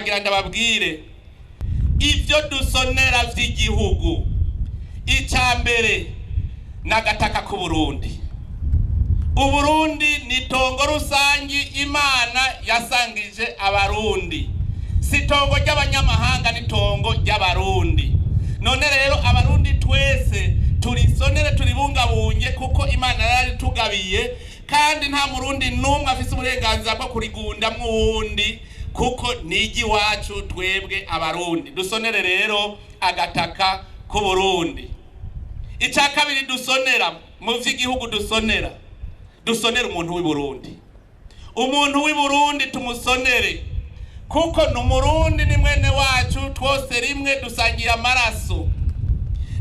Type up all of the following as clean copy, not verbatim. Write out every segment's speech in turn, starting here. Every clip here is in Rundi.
nagira ndababwire ivyo dusonera vy'igihugu. Icambere nagataka ku Burundi. Uburundi ni tongo rusangi Imana yasangije abarundi. Si tongo ry'abanyamahanga, ni tongo ry'abarundi. None rero abarundi twese turisonere turibungabunge kuko Imana yaritugabiye, kandi nta murundi numwe afise uburenganzira bwo kurigundamwo uwundi kuko nigi wacu twebwe abarundi. Dusonere rero agataka ku Burundi. Ica kabiri dusonera mu vy'igihugu, dusonera umuntu w'i Burundi. Umuntu w'i Burundi tumusonere kuko n'umurundi, ni mwene wacu, twose rimwe dusangiye amaraso.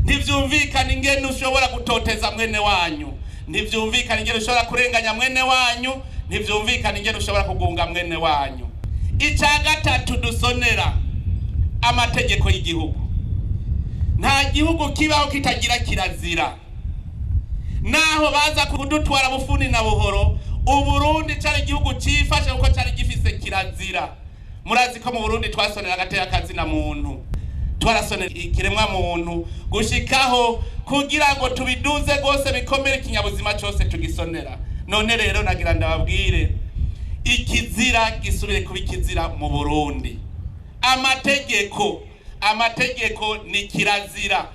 Ntivyumvikana ingene ushobora gutoteza mwene wanyu, ntivyumvikana ingene ushobora kurenganya mwene wanyu, ntivyumvikana ingene ushobora kugunga mwene wanyu. Ica gatatu dusonera amategeko y'igihugu. Nta gihugu kibaho kitagira kirazira. Naho baza kudutwara bufuni na buhoro, Uburundi cari igihugu cifashe kuko cari gifise kirazira. Murazi ko mu Burundi twasonera agateka kazina muntu, twarasonera ikiremwa muntu gushikaho kugira ngo tubiduze gose bikomere ikinyabuzima cose tugisonera. None rero nagira ndababwire ikizira gisubire kuba ikizira mu Burundi. Amategeko ni kirazira.